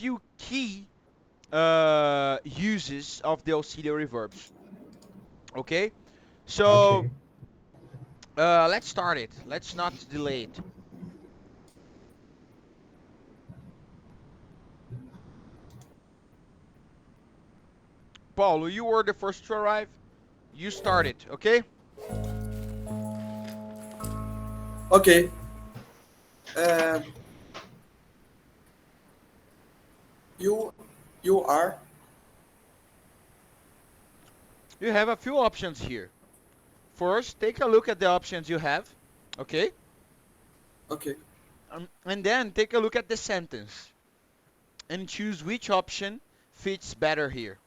few key uses of the auxiliary verbs. Okay? So, Okay. let's start it. Let's not delay it. Paulo, you were the first to arrive. You start it, okay? Ok. É, you, you are. You have a few options here. First, take a look at the options you have, okay? Ok. And then take a look at the sentence and choose which option fits better here.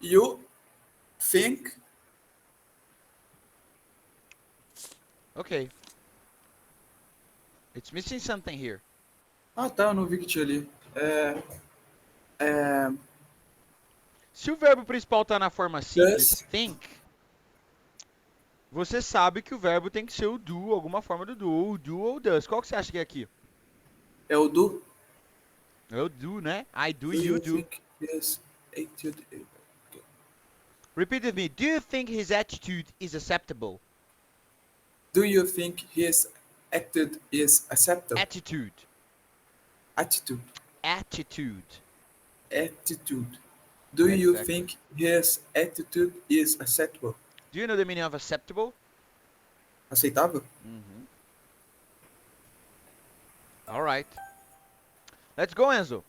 You think. Okay. It's missing something here. Ah, tá, eu não vi que tinha ali. É, Se o verbo principal está na forma simples, does. think, você sabe que o verbo tem que ser o do, alguma forma do do, ou do ou does. Qual que você acha que é aqui? É o do. É o do, né? I do, Do you you do. think his attitude. Repeat with me. Do you think his attitude is acceptable? Do you think his attitude is acceptable? Attitude. Attitude. Attitude. Attitude. Do you Exactly. think his attitude is acceptable? Do you know the meaning of acceptable? Aceitável? All right. Let's go, Enzo.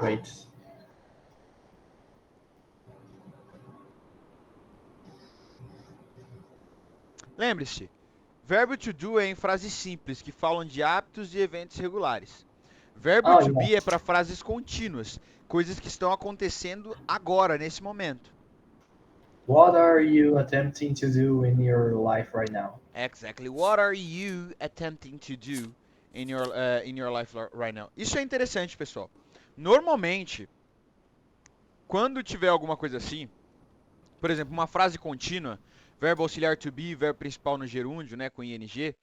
Wait. Lembre-se, verbo to do é em frases simples que falam de hábitos e eventos regulares. Verbo Oh, to yeah. be é para frases contínuas, coisas que estão acontecendo agora, nesse momento. What are you attempting to do in your life right now? Exactly. What are you attempting to do in your life right now? Isso é interessante, pessoal. Normalmente, quando tiver alguma coisa assim, por exemplo, uma frase contínua, verbo auxiliar to be, verbo principal no gerúndio, né, com ing,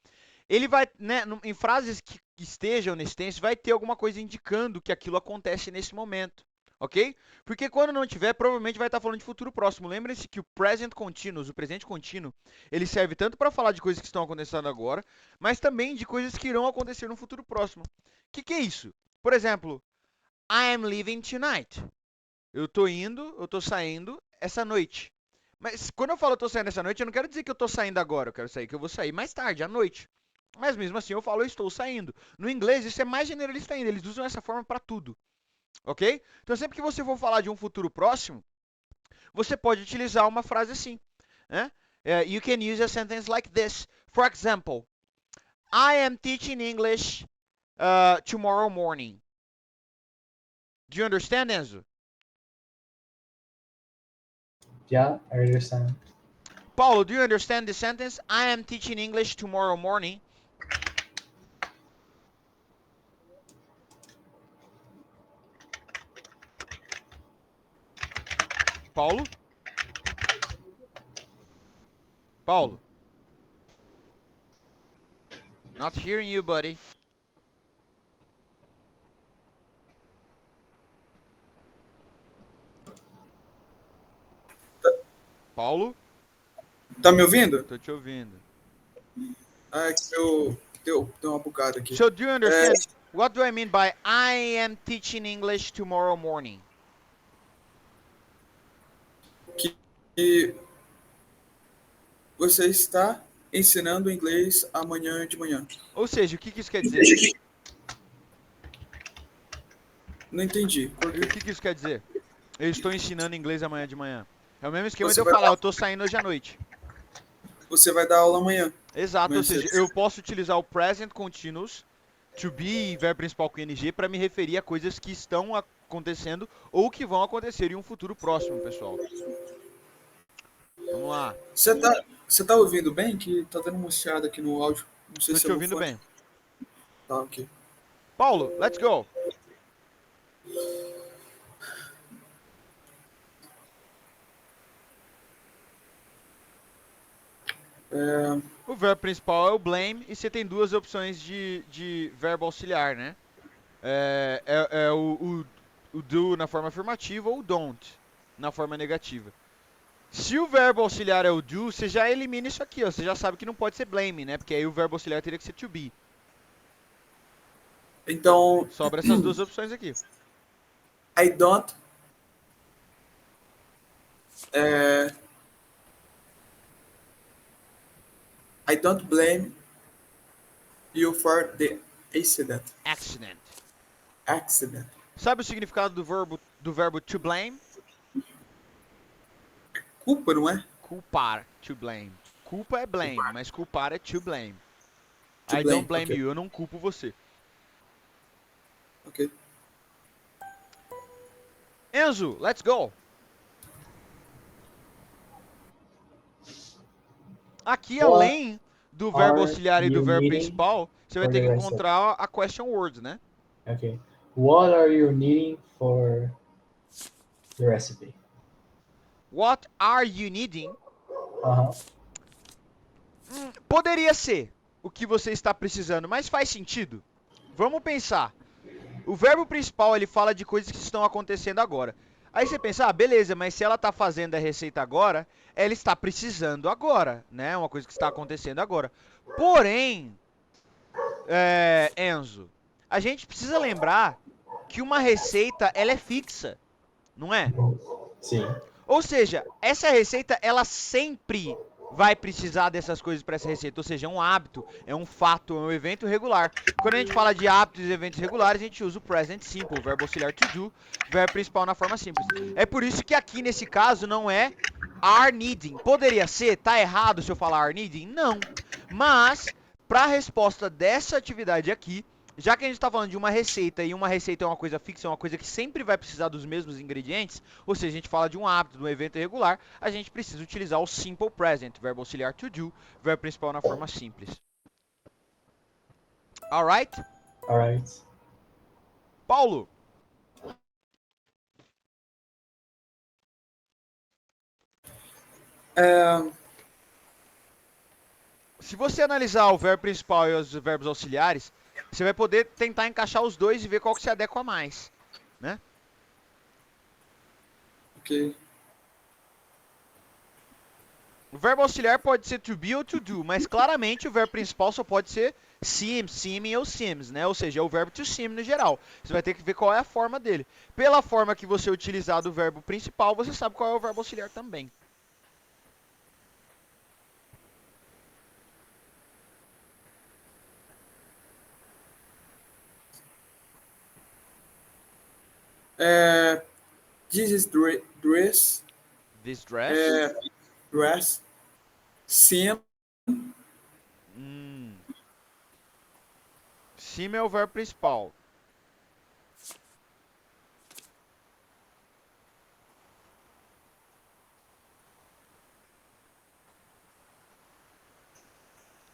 ele vai, né, em frases que estejam nesse tense, vai ter alguma coisa indicando que aquilo acontece nesse momento, ok? Porque quando não tiver, provavelmente vai estar falando de futuro próximo. Lembrem-se que o present continuous, o presente contínuo, ele serve tanto para falar de coisas que estão acontecendo agora, mas também de coisas que irão acontecer no futuro próximo. O que é isso? Por exemplo, I am leaving tonight. Eu tô saindo essa noite. Mas quando eu falo eu tô saindo essa noite, eu não quero dizer que eu tô saindo agora, eu quero sair que eu vou sair mais tarde, à noite. Mas mesmo assim eu falo eu estou saindo. No inglês isso é mais generalista ainda, eles usam essa forma para tudo, ok? Então sempre que você for falar de um futuro próximo, você pode utilizar uma frase assim, né? You can use a sentence like this. For example, I am teaching English tomorrow morning. Do you understand, Enzo? Yeah, I understand. Paulo, do you understand the sentence? I am teaching English tomorrow morning. Paulo? Paulo? Not hearing you, buddy. Paulo? Tá me ouvindo? Tô te ouvindo. Ah, é que deu uma bugada aqui. So, do you understand? What do I mean by I am teaching English tomorrow morning? Que você está ensinando inglês amanhã de manhã. Ou seja, o que isso quer dizer? Não entendi. Por E o quê? que isso quer dizer? Eu estou ensinando inglês amanhã de manhã. É o mesmo esquema de Você eu vai falar, dar, eu tô saindo hoje à noite. você vai dar aula amanhã. Exato, ou Amanhã seja, cedo. eu posso utilizar o present continuous, to be, verbo principal com ing, para me referir a coisas que estão acontecendo ou que vão acontecer em um futuro próximo, pessoal. Vamos lá. Você tá ouvindo bem? Que tá dando uma chiada aqui no áudio. Não sei Tô se é te meu ouvindo fone. bem. Tá, ok. Paulo, let's go. O verbo principal é o blame e você tem duas opções de verbo auxiliar, né? É o do na forma afirmativa ou o don't na forma negativa. Se o verbo auxiliar é o do, você já elimina isso aqui, ó. Você já sabe que não pode ser blame, né? Porque aí o verbo auxiliar teria que ser to be. Então, Sobra essas duas opções aqui. I don't é, I don't blame you for the accident. Accident. Accident. Sabe o significado do verbo to blame? Culpa, não é? Culpar, to blame. Culpa é blame, mas culpar é to blame. To I blame. don't blame Ok. you, eu não culpo você. Ok. Enzo, let's go. Aqui, What além do verbo are auxiliar e do you verbo needing principal, você vai for ter the que recipe? encontrar a question words, né? Okay. What are you needing for the recipe? What are you needing? Uh-huh. Poderia ser o que você está precisando, mas faz sentido? Vamos pensar. O verbo principal, ele fala de coisas que estão acontecendo agora. Aí você pensa, ah, beleza, mas se ela está fazendo a receita agora, ela está precisando agora, né? Uma coisa que está acontecendo agora. Porém, Enzo, a gente precisa lembrar que uma receita, ela é fixa, não é? Sim. Ou seja, essa receita, ela sempre vai precisar dessas coisas para essa receita. Ou seja, é um hábito, é um fato, é um evento regular. Quando a gente fala de hábitos e eventos regulares, a gente usa o present simple, o verbo auxiliar to do, verbo principal na forma simples. É por isso que aqui nesse caso não é are needing. Poderia ser, tá errado se eu falar are needing? Não. Mas, para a resposta dessa atividade aqui, já que a gente está falando de uma receita e uma receita é uma coisa fixa, é uma coisa que sempre vai precisar dos mesmos ingredientes, ou seja, a gente fala de um hábito, de um evento irregular, a gente precisa utilizar o simple present, verbo auxiliar to do, verbo principal na forma simples. Alright? All right. Paulo, É, se você analisar o verbo principal e os verbos auxiliares, você vai poder tentar encaixar os dois e ver qual que se adequa mais, né? ok. O verbo auxiliar pode ser to be ou to do, mas claramente o verbo principal só pode ser seem, seeming ou seems, né? Ou seja, é o verbo to seem no geral. Você vai ter que ver qual é a forma dele. Pela forma que você utilizar do verbo principal, você sabe qual é o verbo auxiliar também. É, this is dress. This dress. Dress. Sim. Seem é o verbo principal.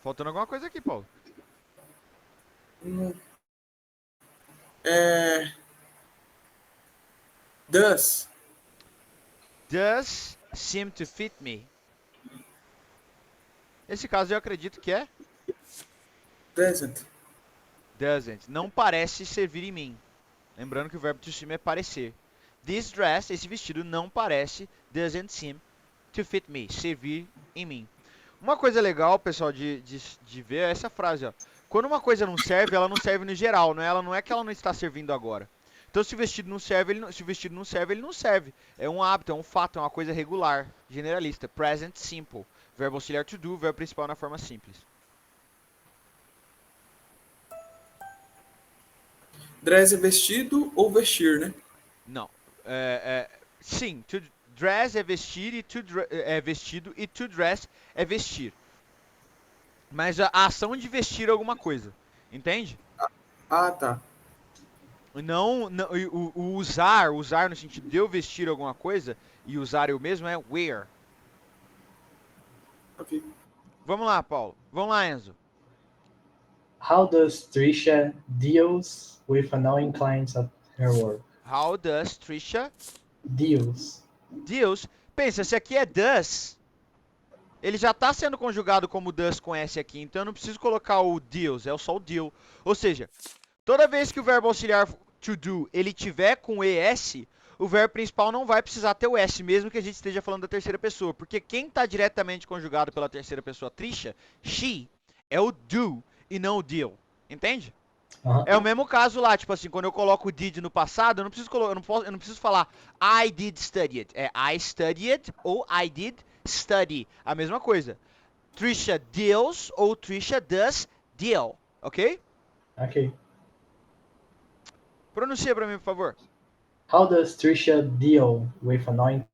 Faltando alguma coisa aqui, Paulo. Does. Does seem to fit me. Esse caso eu acredito que é Doesn't. doesn't. Não parece servir em mim. Lembrando que o verbo to seem é parecer. This dress, esse vestido, não parece, doesn't seem to fit me, servir em mim. Uma coisa legal, pessoal, de ver é essa frase, ó. Quando uma coisa não serve, ela não serve no geral, né? Ela não é que ela não está servindo agora. Então, se o vestido não serve, se o vestido não serve, ele não serve. É um hábito, é um fato, é uma coisa regular, generalista. Present simple. Verbo auxiliar to do, verbo principal na forma simples. Dress é vestido ou vestir, né? Não. Sim, to dress é vestir e é vestido e to dress é vestir. Mas a ação de vestir alguma coisa. Entende? Ah, tá. Não, o usar no sentido de eu vestir alguma coisa e usar eu mesmo é wear. Ok. Vamos lá, Paulo. Vamos lá, Enzo. How does Trisha deals with annoying clients at her work? How does Trisha Deals. deals? Pensa, se aqui é does, Ele já está sendo conjugado como does com S aqui, então eu não preciso colocar o deals, é só o deal. Ou seja, toda vez que o verbo auxiliar to do ele tiver com ES, o verbo principal não vai precisar ter o S, mesmo que a gente esteja falando da terceira pessoa. Porque quem está diretamente conjugado pela terceira pessoa, Trisha, she, é o do e não o deal. Entende? Aham. É o mesmo caso lá, tipo assim, quando eu coloco o did no passado, eu não preciso eu não preciso falar I did study it. É I studied ou I did study. A mesma coisa. Trisha deals ou Trisha does deal, ok? Ok. Pronuncia pra mim, por favor. How does Trisha deal with annoying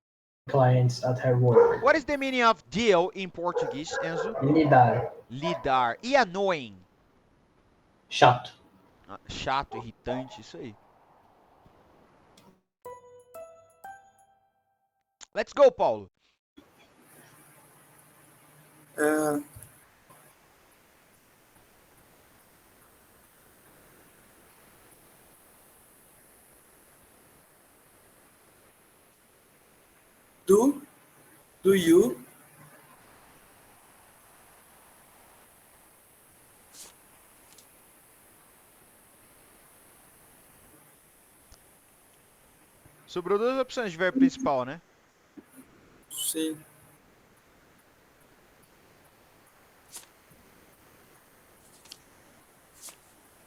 clients at her work? What is the meaning of deal in Portuguese, Enzo? Lidar. Lidar. E annoying? Chato. Ah, chato, irritante, isso aí. Let's go, Paulo. É, do you Sobrou duas opções de verbo principal, né? sim,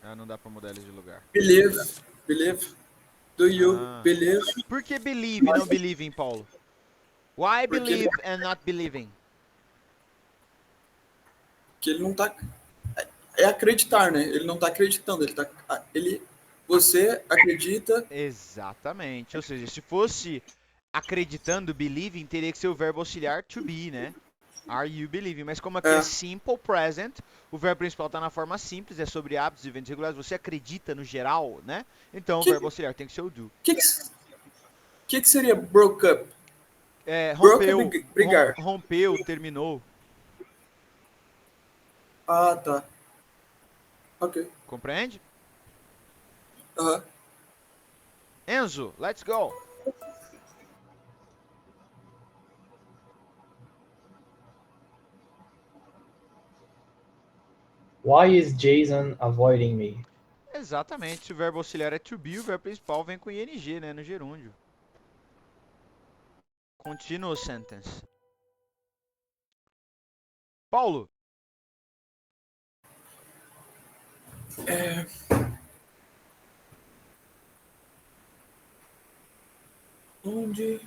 Ah, não dá pra mudar eles de lugar. believe, do you Ah. believe? Por que believe e não believing, Paulo? Why Porque ele, believe and not believing? que ele não tá. É acreditar, né? Ele não tá acreditando, você acredita. Exatamente. Ou seja, se fosse acreditando, believing, teria que ser o verbo auxiliar to be, né? Are you believing? Mas como aqui é É, simple present, o verbo principal está na forma simples, é sobre hábitos e eventos regulares. Você acredita no geral, né? Então o que, verbo auxiliar tem que ser o do. que seria broke up? É, Broke é rompeu, brigar. rompeu, terminou. Ah, tá. Ok. Compreende? Aham. Enzo, let's go. Why is Jason avoiding me? Exatamente. Se o verbo auxiliar é to be, o verbo principal vem com ing, né? No gerúndio. Continuous sentence. Paulo, Onde?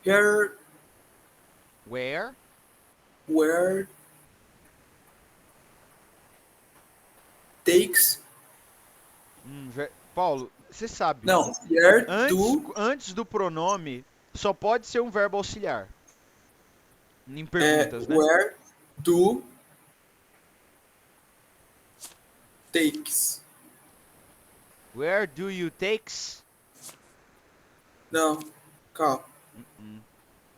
Here, where? where takes. Paulo, você sabe. Não, here Antes, do antes do pronome, só pode ser um verbo auxiliar. Em perguntas, né? where do takes. Where do you takes? Não, calma. Hum,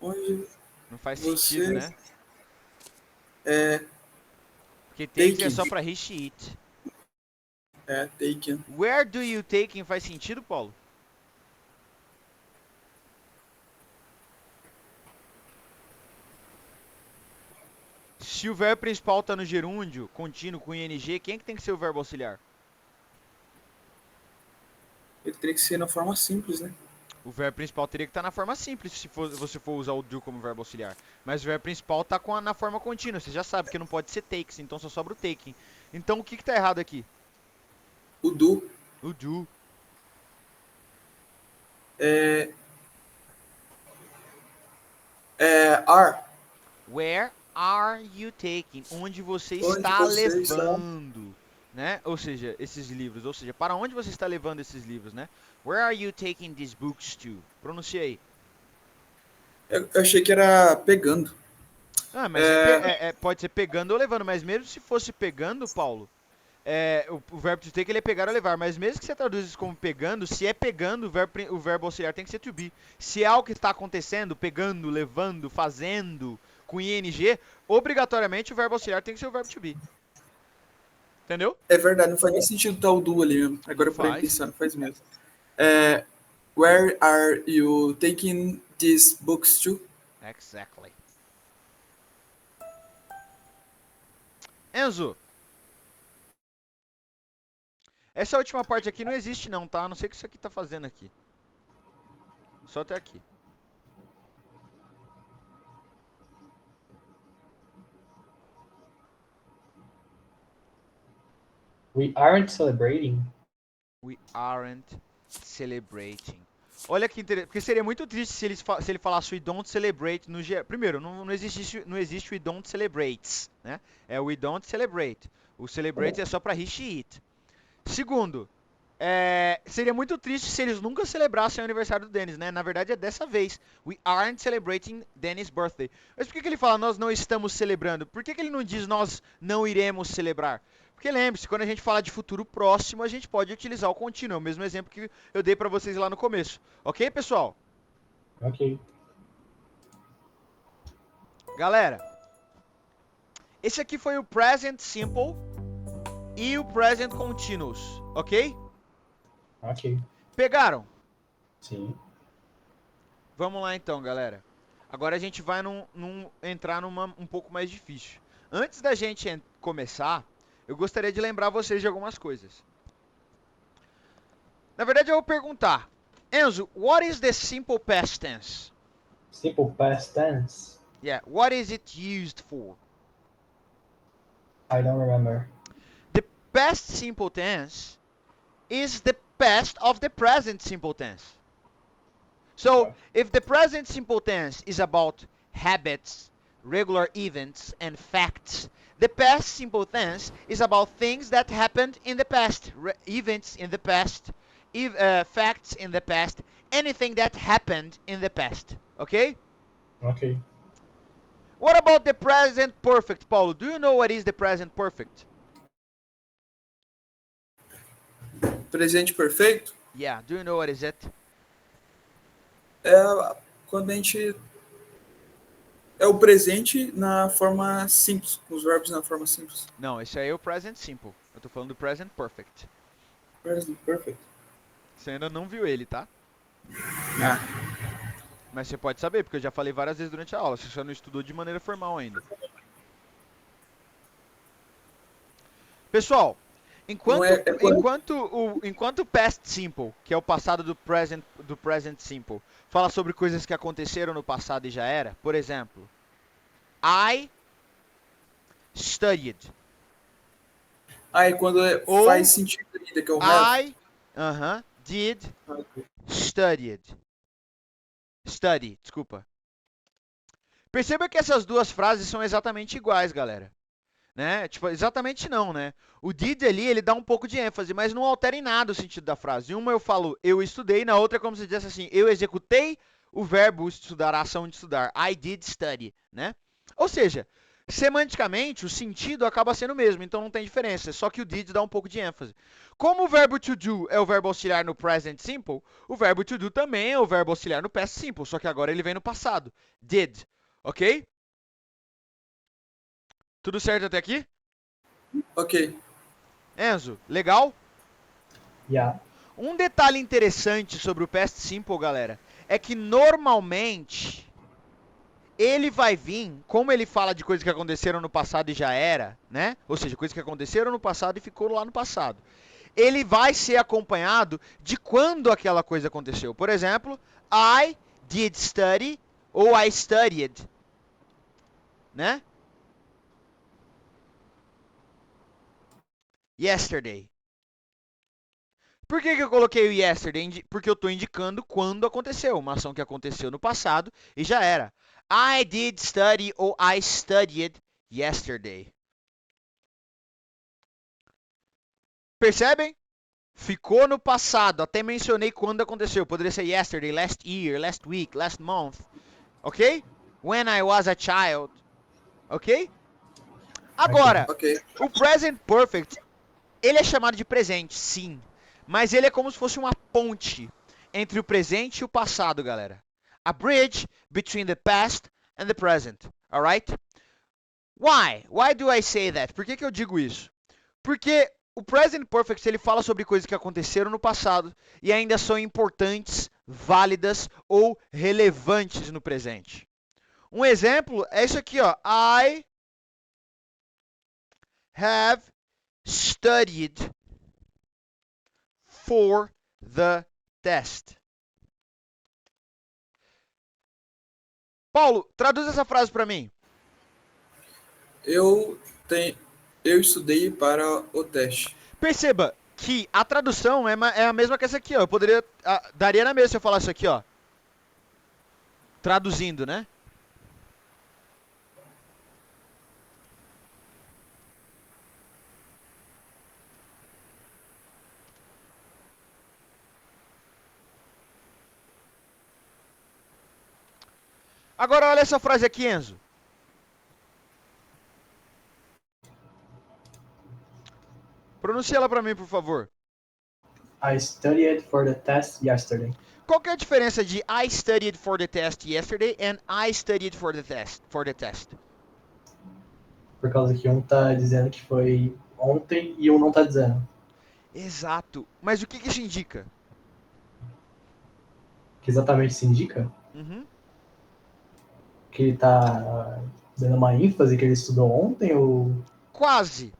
Onde Não faz você sentido, né? é Porque takes é taking. só pra he, she, it. É taken. Where do you taking faz sentido, Paulo? Se o verbo principal tá no gerúndio, contínuo, com ing, quem é que tem que ser o verbo auxiliar? Ele teria que ser na forma simples, né? O verbo principal teria que estar na forma simples, se você for usar o do como verbo auxiliar. Mas o verbo principal tá na forma contínua. Você já sabe que não pode ser takes, então só sobra o taking. Então o que tá errado aqui? O do O do. é are. Where are you taking? Onde você Onde está você está? levando, né? Ou seja, esses livros. Ou seja, para onde você está levando esses livros, né? Where are you taking these books to? Pronuncia aí. Eu achei que era pegando. Ah, mas pode ser pegando ou levando. Mas mesmo se fosse pegando, Paulo, o verbo to take ele é pegar ou levar. Mas mesmo que você traduza isso como pegando, se é pegando, o verbo auxiliar tem que ser to be. Se é algo que está acontecendo, pegando, levando, fazendo, com ing, obrigatoriamente o verbo auxiliar tem que ser o verbo to be. Entendeu? É verdade, não faz nem sentido estar o do ali Não mesmo. Agora eu parei de faz. pensar, não faz mesmo. É, where are you taking these books too. Exactly. Enzo, essa última parte aqui não existe não, tá? Não sei o que isso aqui tá fazendo aqui. Só até aqui. We aren't celebrating. We aren't celebrating. Olha que interessante, porque seria muito triste se ele falasse we don't celebrate no geral. Primeiro, não existe we don't celebrates, né? É we don't celebrate. O celebrate é só pra Rich It. Segundo, seria muito triste se eles nunca celebrassem o aniversário do Dennis, né? Na verdade é dessa vez. We aren't celebrating Dennis' birthday. Mas por que ele fala nós não estamos celebrando? Por que ele não diz nós não iremos celebrar? Porque lembre-se, quando a gente fala de futuro próximo, a gente pode utilizar o contínuo. É o mesmo exemplo que eu dei pra vocês lá no começo. Ok, pessoal? Ok. Galera, esse aqui foi o present simple e o present continuous, ok? Ok. Pegaram? Sim. Vamos lá então, galera. Agora a gente vai entrar um pouco mais difícil. Antes da gente começar, eu gostaria de lembrar vocês de algumas coisas. Na verdade, eu vou perguntar. Enzo, what is the simple past tense? Simple past tense. Yeah, what is it used for? I don't remember. The past simple tense is the past of the present simple tense. So, if the present simple tense is about habits, regular events, and facts, the past simple tense is about things that happened in the past, events in the past, facts in the past, anything that happened in the past. Okay? Ok. What about the present perfect, Paulo? Do you know what is the present perfect? Presente perfeito Yeah, do you know what is it? é quando a gente... É o presente na forma simples, com os verbos na forma simples. Não, esse aí é o present simple. Eu tô falando do present perfect. Present perfect. Você ainda não viu ele, tá? Ah, Mas você pode saber, porque eu já falei várias vezes durante a aula. Você só não estudou de maneira formal ainda. Pessoal, enquanto o past simple, que é o passado do present simple, fala sobre coisas que aconteceram no passado e já era. Por exemplo, I studied. aí quando Ou faz sentido ainda, que é o have. I did studied. Study, desculpa. Perceba que essas duas frases são exatamente iguais, galera. Né? Tipo, exatamente não, né? O did ali, ele dá um pouco de ênfase, mas não altera em nada o sentido da frase. Em uma eu falo eu estudei, na outra é como se dissesse assim, eu executei o verbo estudar, a ação de estudar. I did study, né? Ou seja, semanticamente o sentido acaba sendo o mesmo, então não tem diferença, só que o did dá um pouco de ênfase. Como o verbo to do é o verbo auxiliar no present simple, o verbo to do também é o verbo auxiliar no past simple, só que agora ele vem no passado. Did, ok? Tudo certo até aqui? Ok. Enzo, legal? Yeah. Um detalhe interessante sobre o past simple, galera, é que normalmente ele vai vir, como ele fala de coisas que aconteceram no passado e já era, né? Ou seja, coisas que aconteceram no passado e ficou lá no passado. Ele vai ser acompanhado de quando aquela coisa aconteceu. Por exemplo, I did study ou I studied, né? Yesterday. Por que eu coloquei o yesterday? Porque eu estou indicando quando aconteceu, uma ação que aconteceu no passado e já era. I did study ou I studied yesterday. Percebem? Ficou no passado, até mencionei quando aconteceu. Poderia ser yesterday, last year, last week, last month. Ok? When I was a child. Ok? Agora, Ok. o present perfect, ele é chamado de presente, sim. Mas ele é como se fosse uma ponte entre o presente e o passado, galera. A bridge between the past and the present. Alright? Why? Why do I say that? Por que eu digo isso? Porque O present perfect ele fala sobre coisas que aconteceram no passado e ainda são importantes, válidas ou relevantes no presente. Um exemplo é isso aqui, ó. I have studied for the test. Paulo, traduz essa frase para mim. Eu estudei para o teste. Perceba que a tradução é a mesma que essa aqui, ó. Eu poderia daria na mesma se eu falasse isso aqui, ó. Traduzindo, né? Agora olha essa frase aqui, Enzo. Pronuncia ela para mim, por favor. I studied for the test yesterday. Qual que é a diferença de I studied for the test yesterday and I studied for the test? Por causa que um tá dizendo que foi ontem e um não tá dizendo. Exato. Mas o que isso indica? O que exatamente se indica? Uhum. Que ele tá dando uma ênfase que ele estudou ontem ou... Quase.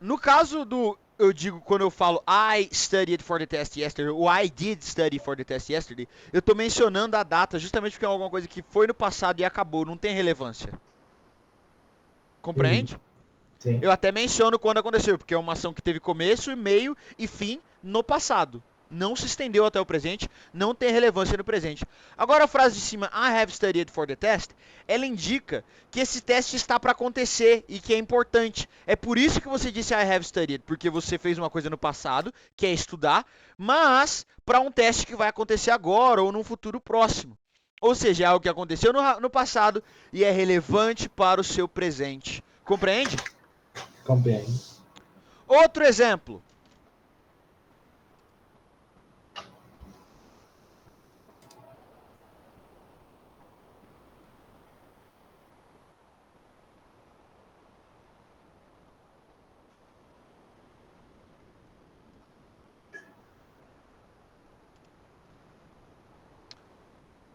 No caso do, eu digo quando eu falo I studied for the test yesterday, ou I did study for the test yesterday, eu tô mencionando a data justamente porque é alguma coisa que foi no passado e acabou, não tem relevância. Compreende? Sim. Eu até menciono quando aconteceu, porque é uma ação que teve começo, meio e fim no passado. Não se estendeu até o presente, não tem relevância no presente. Agora a frase de cima, I have studied for the test, ela indica que esse teste está para acontecer e que é importante. É por isso que você disse I have studied, porque você fez uma coisa no passado, que é estudar, mas para um teste que vai acontecer agora ou num futuro próximo. Ou seja, é algo que aconteceu no passado e é relevante para o seu presente. Compreende? Compreendo. Outro exemplo.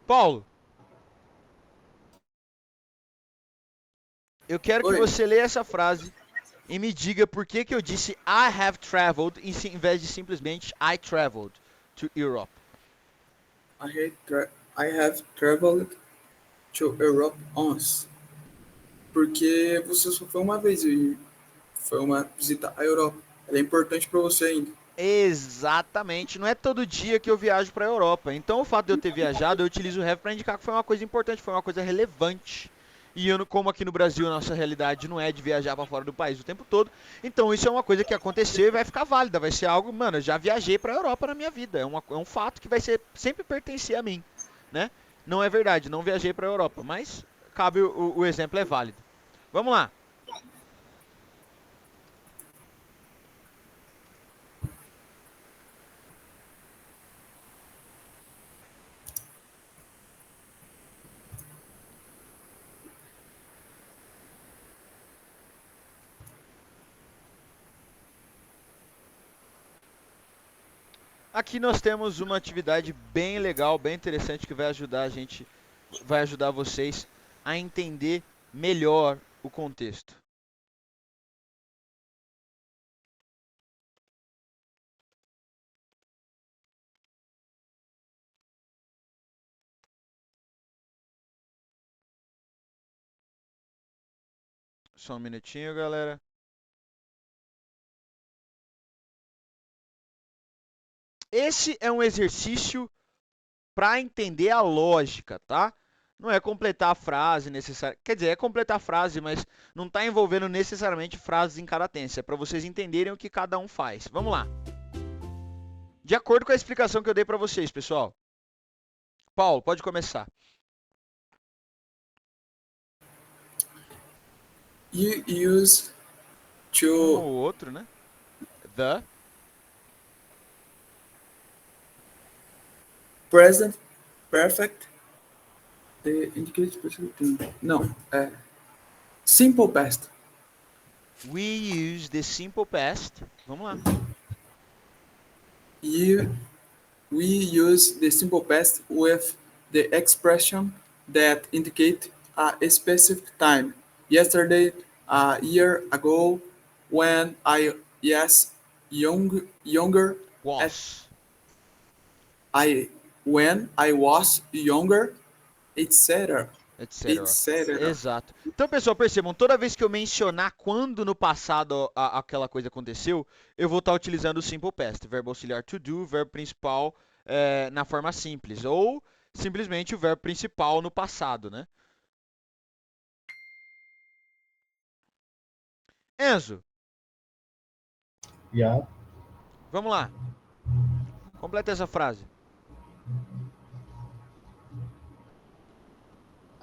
Paulo, eu quero que Oi, você leia essa frase e me diga por que eu disse I have traveled em vez de simplesmente I traveled to Europe. I have traveled to Europe once. Porque você só foi uma vez e foi uma visita à Europa. Ela é importante para você ainda. Exatamente, não é todo dia que eu viajo para a Europa. Então, o fato de eu ter viajado, eu utilizo o have para indicar que foi uma coisa importante, foi uma coisa relevante. E eu, como aqui no Brasil a nossa realidade não é de viajar para fora do país o tempo todo, então isso é uma coisa que aconteceu e vai ficar válida, vai ser algo, mano, eu já viajei para a Europa na minha vida, é um fato que vai ser sempre pertencer a mim, né? Não é verdade, não viajei para a Europa, mas cabe o exemplo é válido. Vamos lá. Aqui nós temos uma atividade bem legal, bem interessante que vai ajudar a gente, vai ajudar vocês a entender melhor o contexto. Só um minutinho, galera. Esse é um exercício para entender a lógica, tá? Não é completar a frase necessariamente. Quer dizer, é completar a frase, mas não está envolvendo necessariamente frases em cada tense. É para vocês entenderem o que cada um faz. Vamos lá. De acordo com a explicação que eu dei para vocês, pessoal. Paulo, pode começar. You use Um to ou outro, né? The. present perfect indicate specific thing. Não, é simple past. We use the simple past. Vamos lá. We use the simple past with the expression that indicate a specific time. Yesterday, a year ago, when I younger, at Was. when I was younger, etc. Etc. etc. Exato. Então, pessoal, percebam, toda vez que eu mencionar quando no passado aquela coisa aconteceu, eu vou estar utilizando o simple past, verbo auxiliar to do, verbo principal na forma simples, ou simplesmente o verbo principal no passado, né? Enzo, Yeah. vamos lá. Completa essa frase.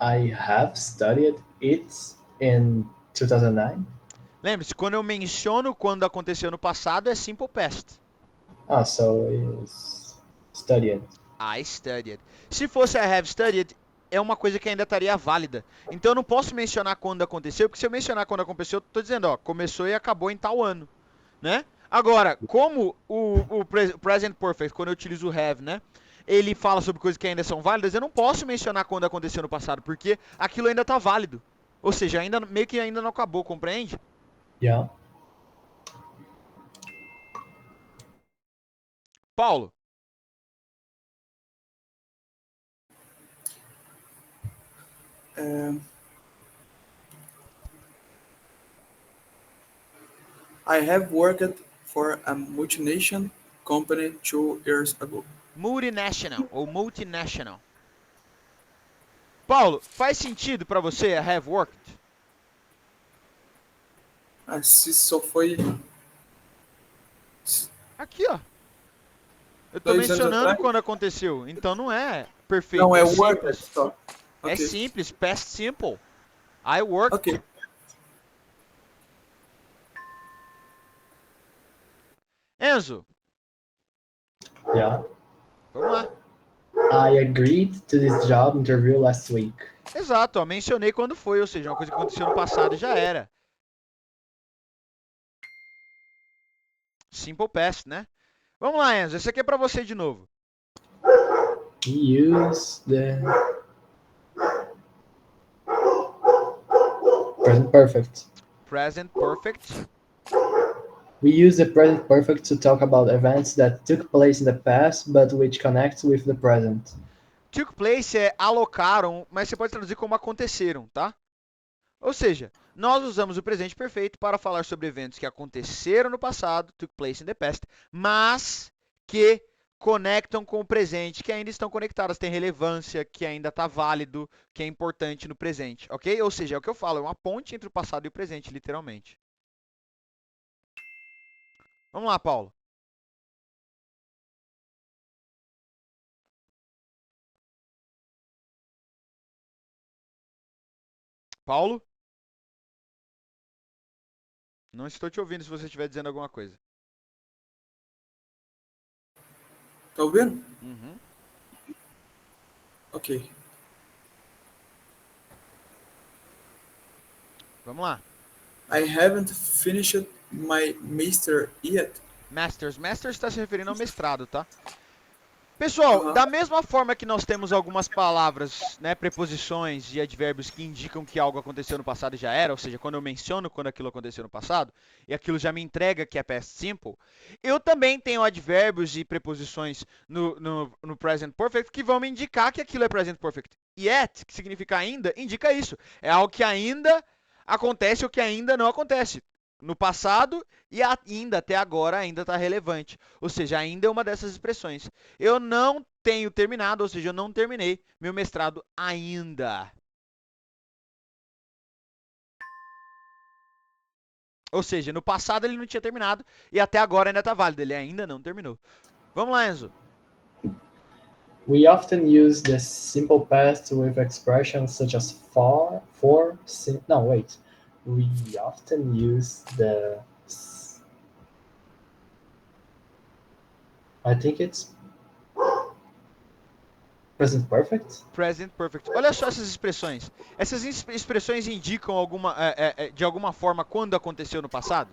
I have studied it in 2009. Lembre-se, quando eu menciono quando aconteceu no passado, é simple past. Ah, so it's studied. I studied. Se fosse I have studied, é uma coisa que ainda estaria válida. Então eu não posso mencionar quando aconteceu, porque se eu mencionar quando aconteceu, eu estou dizendo, ó, começou e acabou em tal ano, né? Agora, como o present perfect, quando eu utilizo o have, né? Ele fala sobre coisas que ainda são válidas, eu não posso mencionar quando aconteceu no passado, porque aquilo ainda está válido. Ou seja, ainda meio que ainda não acabou, compreende? Yeah. Paulo, I have worked for a multinational company 2 years ago. multinational ou multinational. Paulo, faz sentido para você have worked? Se só foi Aqui, ó. Eu tô 2 anos mencionando atrás? quando aconteceu, então não é Não, perfeito, é é worked simples. só. É Ok, simples, past simple. I worked. ok. Enzo, Yeah. vamos lá. I agreed to this job interview last week. Exato, ó, mencionei quando foi, ou seja, uma coisa que aconteceu no passado e já era. Simple past, né? Vamos lá, Enzo, esse aqui é pra você de novo. We use the present perfect. Present perfect. We use the present perfect to talk about events that took place in the past but which connect with the present. Took place é alocaram, mas você pode traduzir como aconteceram, tá? Ou seja, nós usamos o presente perfeito para falar sobre eventos que aconteceram no passado, took place in the past, mas que conectam com o presente, que ainda estão conectadas, têm relevância, que ainda está válido, que é importante no presente, ok? Ou seja, é o que eu falo, é uma ponte entre o passado e o presente, literalmente. Vamos lá, Paulo. Paulo? Não estou te ouvindo se você estiver dizendo alguma coisa. Tá ouvindo? Uhum. Ok. Vamos lá. I haven't finished my master yet. Masters. Masters está se referindo ao mestrado, tá? Pessoal, Aham. da mesma forma que nós temos algumas palavras, né, preposições e advérbios que indicam que algo aconteceu no passado e já era, ou seja, quando eu menciono quando aquilo aconteceu no passado, e aquilo já me entrega que é past simple, eu também tenho advérbios e preposições no present perfect que vão me indicar que aquilo é present perfect. Yet, que significa ainda, indica isso. É algo que ainda acontece ou que ainda não acontece. No passado e ainda, até agora, ainda está relevante. Ou seja, ainda é uma dessas expressões. Eu não tenho terminado, ou seja, eu não terminei meu mestrado ainda. Ou seja, no passado ele não tinha terminado e até agora ainda está válido, ele ainda não terminou. Vamos lá, Enzo. We often use the simple past with expressions such as for, no, wait. We often use I think it's Present perfect? Present perfect. Olha só essas expressões. Essas expressões indicam de alguma forma quando aconteceu no passado?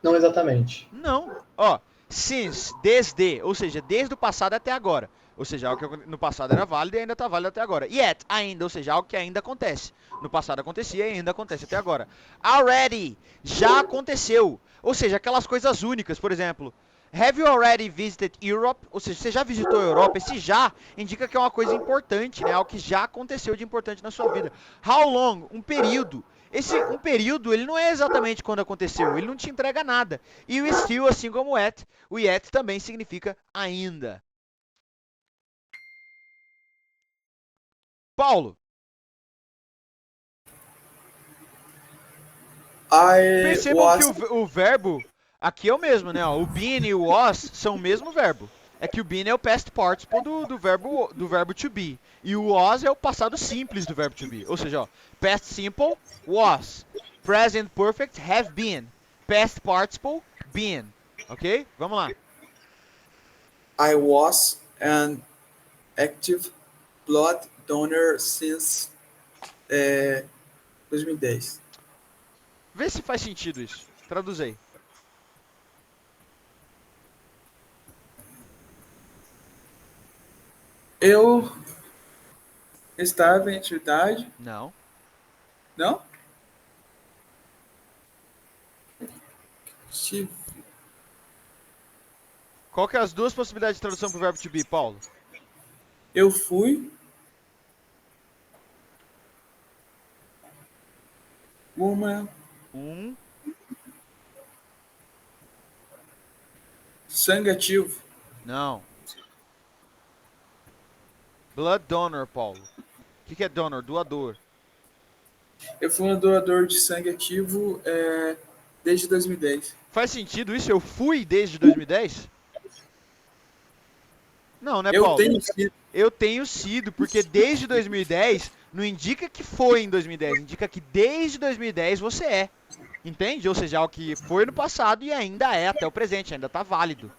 Não exatamente. Não. Ó, since, desde, ou seja, desde o passado até agora. Ou seja, algo que no passado era válido e ainda está válido até agora. Yet, ainda, ou seja, algo que ainda acontece. No passado acontecia e ainda acontece até agora. Already, já aconteceu. Ou seja, aquelas coisas únicas, por exemplo. Have you already visited Europe? Ou seja, você já visitou a Europa? Esse já indica que é uma coisa importante, né? Algo que já aconteceu de importante na sua vida. How long? Um período. Esse um período, ele não é exatamente quando aconteceu, ele não te entrega nada. E o still, assim como o yet também significa ainda. Paulo, I percebam que was. o verbo aqui é o mesmo, né? Ó, o been e o was são o mesmo verbo. É que o been é o past participle do verbo to be. E o was é o passado simples do verbo to be. Ou seja, ó, past simple, was. Present perfect, have been. Past participle, been. Ok? Vamos lá. I was an active blood donor since 2010. Vê se faz sentido isso. Traduz aí. Eu estava em atividade. Não. Não? Estive. Qual que é as duas possibilidades de tradução pro verbo to be, Paulo? Eu fui uma Um. sangue ativo. Não. Blood donor, Paulo. O que é donor? Doador. Eu fui um doador de sangue ativo desde 2010. Faz sentido isso? Eu fui desde 2010? Não, né, Eu Paulo? tenho sido. Eu tenho sido, porque desde 2010 não indica que foi em 2010, indica que desde 2010 você é. Entende? Ou seja, algo que foi no passado e ainda é até o presente, ainda está válido.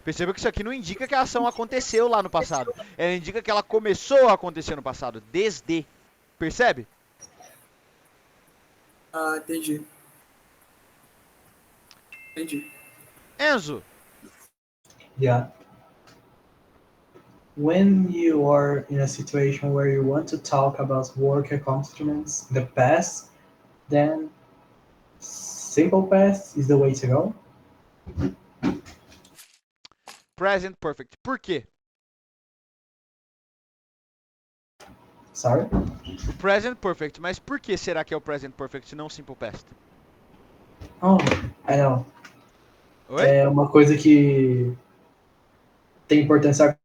Perceba que isso aqui não indica que a ação aconteceu lá no passado. Ela indica que ela começou a acontecer no passado, desde. Percebe? Ah, entendi. Entendi. Enzo, Yeah. When you are in a situation where you want to talk about work accomplishments in the past, then simple past is the way to go. present perfect. Por quê? Sorry? O present perfect, mas por que será que é o present perfect e não o simple past? Oh, I know. Oi? É uma coisa que tem importância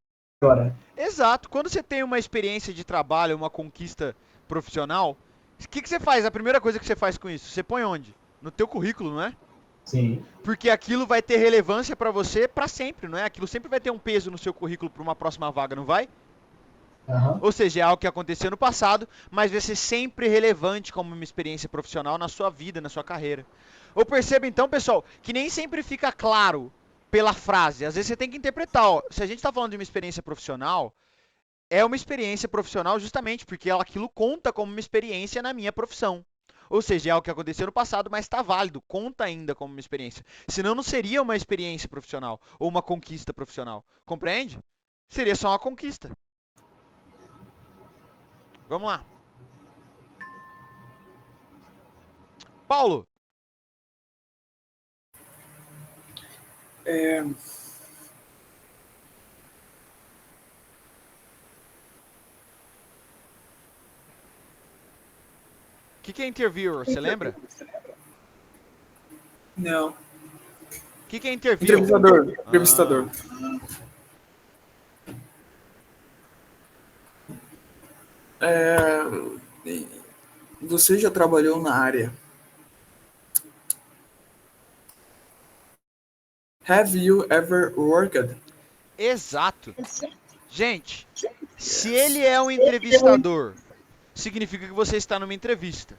agora. Exato. Quando você tem uma experiência de trabalho, uma conquista profissional, o que você faz? A primeira coisa que você faz com isso? Você põe onde? No teu currículo, não é? Sim. Porque aquilo vai ter relevância para você para sempre, não é? Aquilo sempre vai ter um peso no seu currículo para uma próxima vaga, não vai? Aham. Ou seja, é algo que aconteceu no passado, mas vai ser sempre relevante como uma experiência profissional na sua vida, na sua carreira. Ou perceba então, pessoal, que nem sempre fica claro pela frase. Às vezes você tem que interpretar, ó. Se a gente está falando de uma experiência profissional, é uma experiência profissional justamente porque aquilo conta como uma experiência na minha profissão. Ou seja, é algo que aconteceu no passado, mas está válido, conta ainda como uma experiência. Senão não seria uma experiência profissional ou uma conquista profissional. Compreende? Seria só uma conquista. Vamos lá. Paulo, É, o que é interviewer? Você lembra? não. O que é interview? Entrevistador. Ah, Entrevistador. É, você já trabalhou na área? Have you ever worked? exato. Gente, se ele é um entrevistador, significa que você está numa entrevista.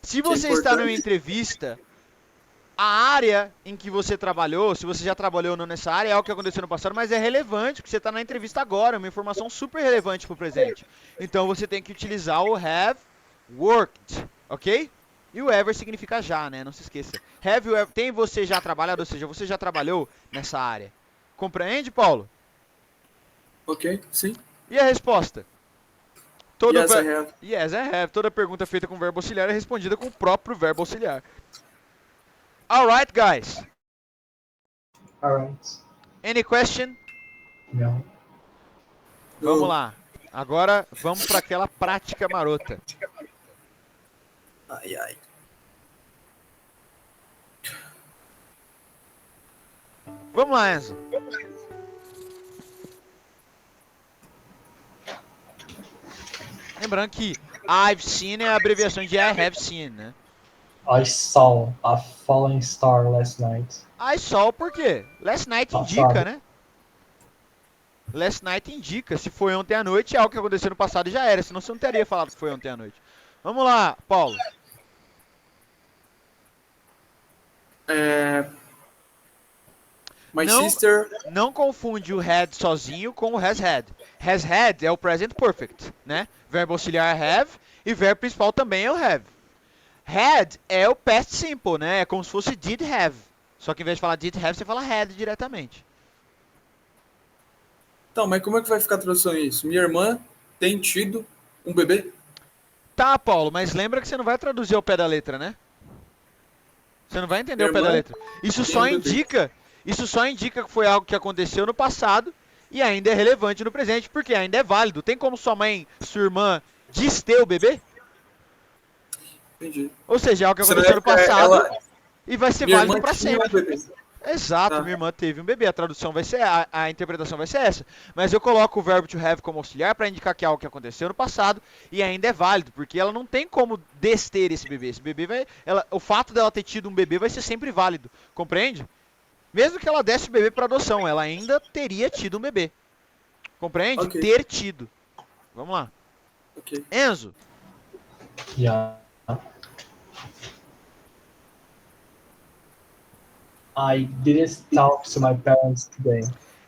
Se Que é você está numa importante. entrevista, a área em que você trabalhou, se você já trabalhou ou não nessa área, é algo que aconteceu no passado, mas é relevante, porque você está na entrevista agora, é uma informação super relevante para o presente. Então você tem que utilizar o have worked, ok? E o ever significa já, né? Não se esqueça. Have you ever, tem você já trabalhado, ou seja, você já trabalhou nessa área. Compreende, Paulo? Ok, sim. E a resposta? Toda Yes, I have. Yes, I have. Toda pergunta feita com verbo auxiliar é respondida com o próprio verbo auxiliar. Alright, guys. Alright. Any question? Não. Vamos lá. Agora vamos para aquela prática marota. Ai, ai. Vamos lá, Enzo. Lembrando que I've seen é a abreviação de I have seen, né? I saw a falling star last night. I saw por quê? Last night indica, né? Last night indica. Se foi ontem à noite, é algo que aconteceu no passado e já era. Senão você não teria falado que foi ontem à noite. Vamos lá, Paulo. My Não- sister. Não confunde o had sozinho com o has had. Has had é o present perfect, né? Verbo auxiliar have e verbo principal também é o have. Had é o past simple, né? É como se fosse did have. Só que em vez de falar did have, você fala had diretamente. Então, mas como é que vai ficar a tradução nisso? Minha irmã tem tido um bebê? Tá, Paulo, mas lembra que você não vai traduzir ao pé da letra, né? Você não vai entender Minha ao pé da irmã letra. Isso tem só um bebê. indica que foi algo que aconteceu no passado e ainda é relevante no presente, porque ainda é válido. Tem como sua mãe, sua irmã, diz ter o bebê? Entendi. Ou seja, é algo que Você não aconteceu no vai ficar- passado ela- e vai ser Minha válido irmã pra tinha um sempre. bebê. Exato, Tá. minha irmã teve um bebê. A tradução vai ser, a interpretação vai ser essa. Mas eu coloco o verbo to have como auxiliar para indicar que é algo que aconteceu no passado e ainda é válido, porque ela não tem como dester esse bebê. Esse bebê vai, o fato dela ter tido um bebê vai ser sempre válido, compreende? Mesmo que ela desse o bebê para adoção, ela ainda teria tido um bebê. Compreende? Ok. Ter tido. Vamos lá. Ok. Enzo, Yeah. I didn't talk to my parents today.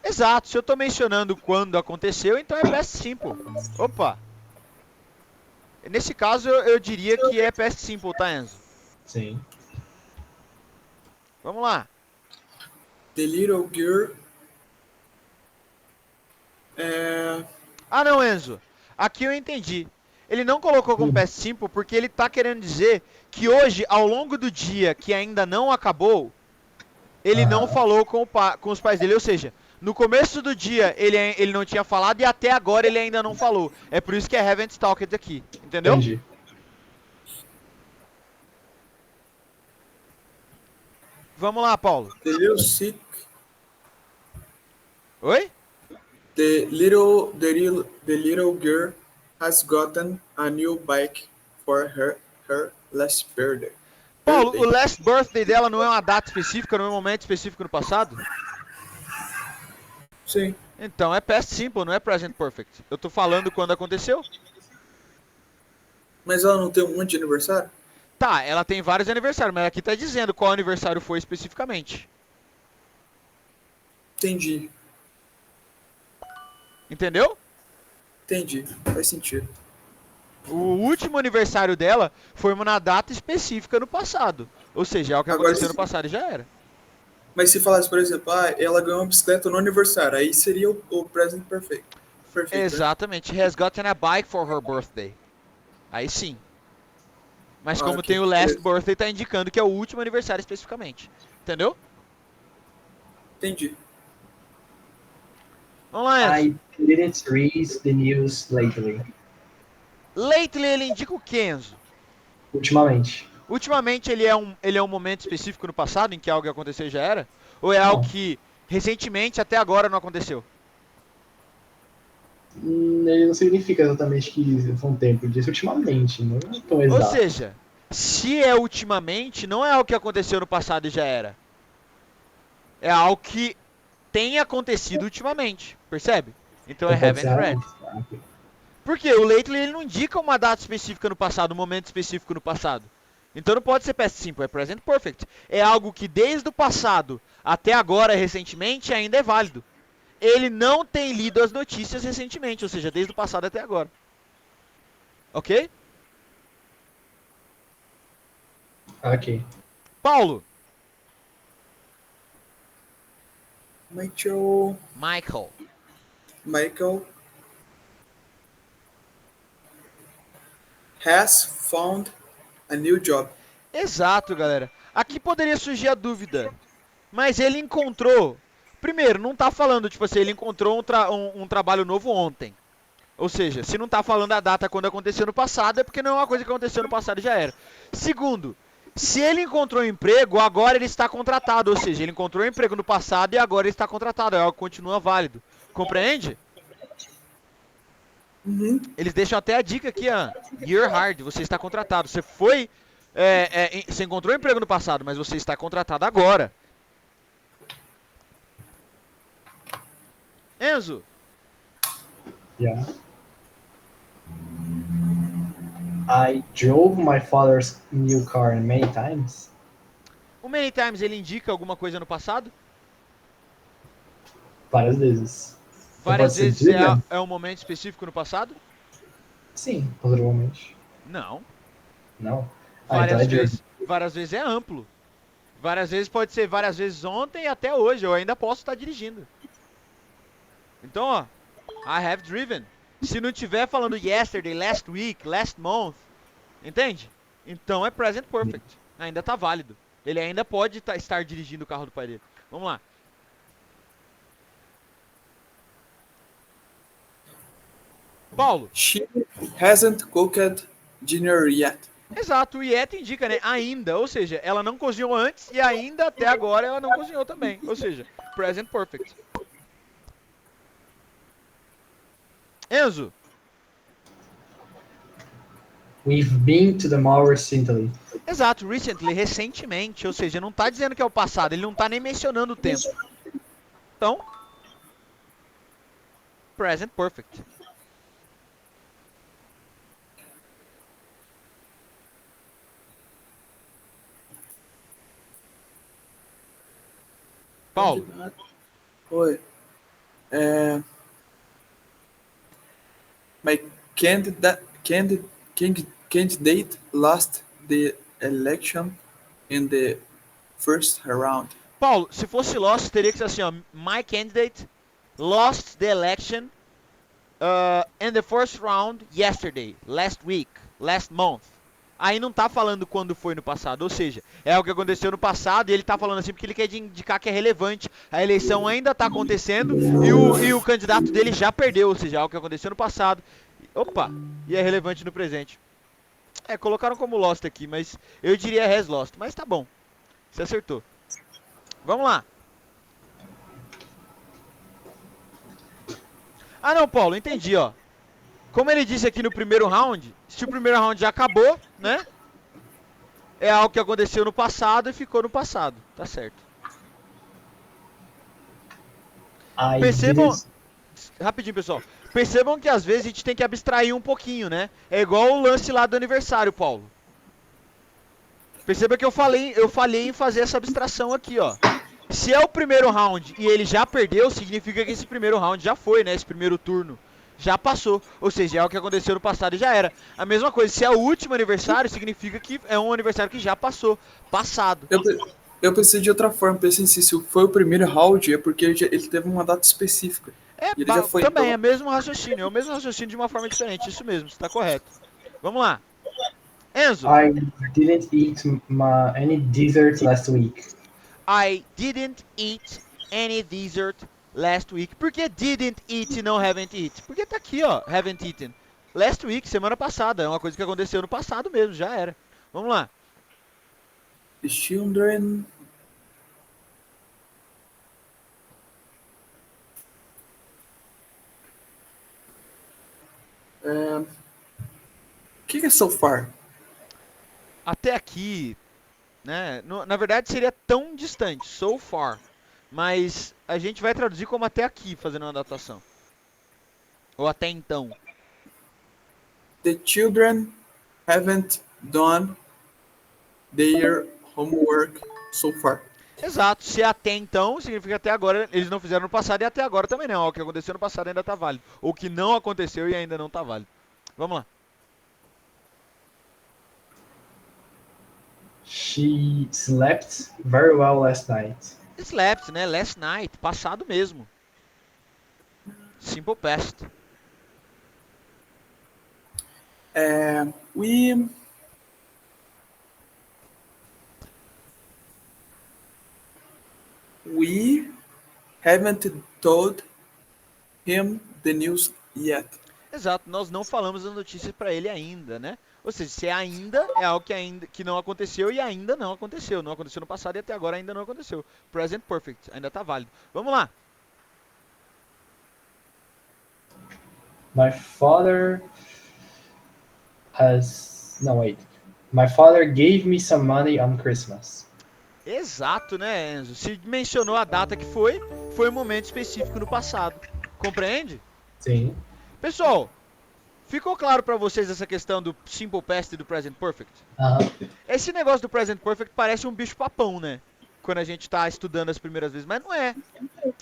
exato. Se eu tô mencionando quando aconteceu, então é past simple. Opa. Nesse caso, eu diria que é past simple, tá, Enzo? Sim. Vamos lá. The little girl. Ah, não, Enzo. Aqui eu entendi. Ele não colocou como past simple porque ele tá querendo dizer que hoje, ao longo do dia que ainda não acabou, ele não falou com os pais dele. Ou seja, no começo do dia ele não tinha falado e até agora ele ainda não falou. É por isso que é haven't talked aqui. Entendeu? Entendi. Vamos lá, Paulo. The little sick. Oi? The little girl has gotten a new bike for her last birthday. Paulo, o last birthday dela não é uma data específica, não é um momento específico no passado? Sim. Então é past simple, não é present perfect. Eu tô falando quando aconteceu. Mas ela não tem um monte de aniversário? Tá, ela tem vários aniversários, mas aqui tá dizendo qual aniversário foi especificamente. Entendi. Entendeu? Entendi. Faz sentido. O último aniversário dela foi uma data específica no passado. Ou seja, é o que Agora, aconteceu no se- passado e já era. Mas se falasse, por exemplo, ela ganhou uma bicicleta no aniversário, aí seria o present perfeito. Perfeito. Né? Exatamente. He has gotten a bike for her birthday. Aí sim. Mas como Ok, tem o last beleza. birthday, tá indicando que é o último aniversário especificamente. Entendeu? Entendi. Vamos lá, Enzo. I didn't read the news lately. Lately ele indica o que, Enzo? Ultimamente. Ultimamente ele é um momento específico no passado em que algo aconteceu e já era? Ou é algo Não. que recentemente até agora não aconteceu? Ele não significa exatamente que foi um tempo. Ele disse ultimamente, não é tão Ou exato. seja, se é ultimamente, não é algo que aconteceu no passado e já era. É algo que tem acontecido ultimamente, percebe? Então é Então pode haven't ser read. Por quê? O lately ele não indica uma data específica no passado, um momento específico no passado. Então não pode ser past simple, é present perfect. É algo que desde o passado até agora, recentemente, ainda é válido. Ele não tem lido as notícias recentemente, ou seja, desde o passado até agora. Ok? Ok. Paulo. Michael has found a new job. Exato, galera. Aqui poderia surgir a dúvida. Mas ele encontrou. Primeiro, não tá falando, tipo assim, ele encontrou um trabalho novo ontem. Ou seja, se não tá falando a data quando aconteceu no passado, é porque não é uma coisa que aconteceu no passado e já era. Segundo, se ele encontrou um emprego, agora ele está contratado. Ou seja, ele encontrou um emprego no passado e agora ele está contratado. É algo que continua válido. Compreende? Uhum. Eles deixam até a dica aqui, ó. You're hired, você está contratado. Você foi. Você encontrou um emprego no passado, mas você está contratado agora. Enzo, Yeah. I drove my father's new car many times. o many times ele indica alguma coisa no passado? Várias vezes. Então Várias pode ser vezes driven? é um momento específico no passado? Sim, possivelmente. Não. Não. Ah, então é driven. Várias vezes é amplo. Várias vezes pode ser várias vezes ontem e até hoje. Eu ainda posso estar dirigindo. Então, ó. I have driven. Se não tiver falando yesterday, last week, last month. Entende? Então é present perfect. Ainda tá válido. Ele ainda pode estar dirigindo o carro do pai dele. Vamos lá. Paulo. She hasn't cooked dinner yet. Exato, o yet indica, né? Ainda, ou seja, ela não cozinhou antes e ainda até agora ela não cozinhou também. Ou seja, present perfect. Enzo. We've been to the mall recently. Exato, recently, recentemente. Ou seja, não tá dizendo que é o passado, ele não tá nem mencionando o tempo. Então, present perfect. Paulo. Oi. My candidate lost the election in the first round. Paulo, se fosse lost, teria que ser assim, ó. My candidate lost the election in the first round yesterday, last week, last month. Aí não tá falando quando foi no passado, ou seja, é o que aconteceu no passado e ele tá falando assim porque ele quer indicar que é relevante. A eleição ainda tá acontecendo e o candidato dele já perdeu, ou seja, é algo que aconteceu no passado. Opa, e é relevante no presente. Colocaram como lost aqui, mas eu diria has lost, mas tá bom. Você acertou. Vamos lá. Ah não, Paulo, entendi, ó. Como ele disse aqui no primeiro round, se o primeiro round já acabou, né? É algo que aconteceu no passado e ficou no passado. Tá certo. Percebam, rapidinho, pessoal. Percebam que às vezes a gente tem que abstrair um pouquinho, né? É igual o lance lá do aniversário, Paulo. Perceba que eu falei em fazer essa abstração aqui, ó. Se é o primeiro round e ele já perdeu, significa que esse primeiro round já foi, né? Esse primeiro turno já passou. Ou seja, é o que aconteceu no passado e já era. A mesma coisa, se é o último aniversário, significa que é um aniversário que já passou. Passado. Eu pensei de outra forma, pensei assim, se foi o primeiro round, é porque ele teve uma data específica. E ele já foi. Também, é o mesmo raciocínio. É o mesmo raciocínio de uma forma diferente. Isso mesmo, você tá correto. Vamos lá. Enzo. I didn't eat any dessert last week. I didn't eat any dessert last week. Por que didn't eat e não haven't eaten? Porque tá aqui, ó, haven't eaten. Last week, semana passada. É uma coisa que aconteceu no passado mesmo, já era. Vamos lá. The children... O que é so far? Até aqui, né? Na verdade seria tão distante, so far. Mas a gente vai traduzir como até aqui, fazendo uma adaptação. Ou até então. The children haven't done their homework so far. Exato. Se até então, significa até agora, eles não fizeram no passado e até agora também não. O que aconteceu no passado ainda tá válido. O que não aconteceu e ainda não tá válido. Vamos lá. She slept very well last night. Slept, né? Last night. Passado mesmo. Simple past. We haven't told him the news yet. Exato. Nós não falamos as notícias pra ele ainda, né? Ou seja, se ainda é algo que não aconteceu e ainda não aconteceu. Não aconteceu no passado e até agora ainda não aconteceu. Present perfect. Ainda tá válido. Vamos lá. My father My father gave me some money on Christmas. Exato, né, Enzo? Se mencionou a data que foi um momento específico no passado. Compreende? Sim. Pessoal, ficou claro pra vocês essa questão do simple past e do present perfect? Aham. Esse negócio do present perfect parece um bicho papão, né? Quando a gente tá estudando as primeiras vezes, mas não é.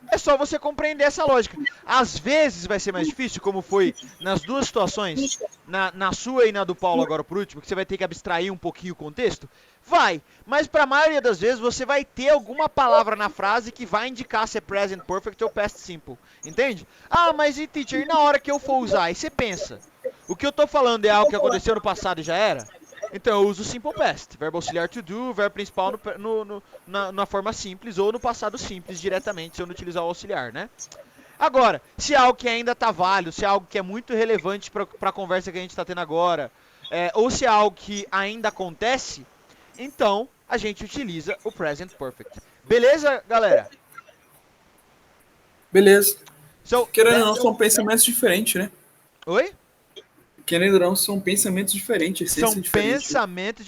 É só você compreender essa lógica. Às vezes vai ser mais difícil, como foi nas duas situações, na sua e na do Paulo agora por último, que você vai ter que abstrair um pouquinho o contexto. Vai, mas para a maioria das vezes você vai ter alguma palavra na frase que vai indicar se é present perfect ou past simple. Entende? Ah, mas e teacher, e na hora que eu for usar? Aí você pensa, o que eu tô falando é algo que aconteceu no passado e já era? Então eu uso o simple past, verbo auxiliar to do, verbo principal na forma simples ou no passado simples diretamente, se eu não utilizar o auxiliar, né? Agora, se é algo que ainda tá válido, se é algo que é muito relevante para a conversa que a gente está tendo agora, ou se é algo que ainda acontece, então a gente utiliza o present perfect. Beleza, galera? Beleza. So, Querendo ou não, são pensamentos diferentes, né? Oi? Querendo ou não, são pensamentos diferentes, São essência diferente. pensamentos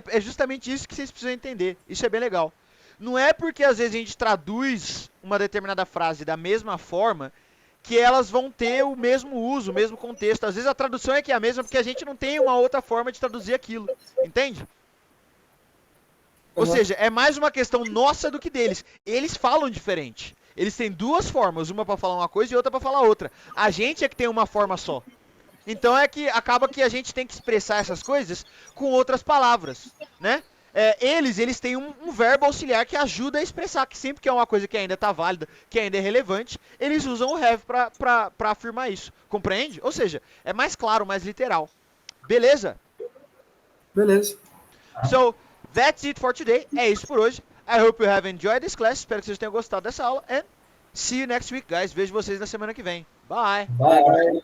é justamente isso que vocês precisam entender. Isso é bem legal. Não é porque às vezes a gente traduz uma determinada frase da mesma forma que elas vão ter o mesmo uso, o mesmo contexto. Às vezes a tradução é que é a mesma porque a gente não tem uma outra forma de traduzir aquilo. Entende? Ou seja, é mais uma questão nossa do que deles. Eles falam diferente. Eles têm duas formas, uma para falar uma coisa e outra para falar outra. A gente é que tem uma forma só. Então é que acaba que a gente tem que expressar essas coisas com outras palavras, né? Eles têm um verbo auxiliar que ajuda a expressar, que sempre que é uma coisa que ainda está válida, que ainda é relevante, eles usam o have para afirmar isso. Compreende? Ou seja, é mais claro, mais literal. Beleza? Beleza. So, that's it for today. É isso por hoje. I hope you have enjoyed this class. Espero que vocês tenham gostado dessa aula. And see you next week, guys. Vejo vocês na semana que vem. Bye! Bye.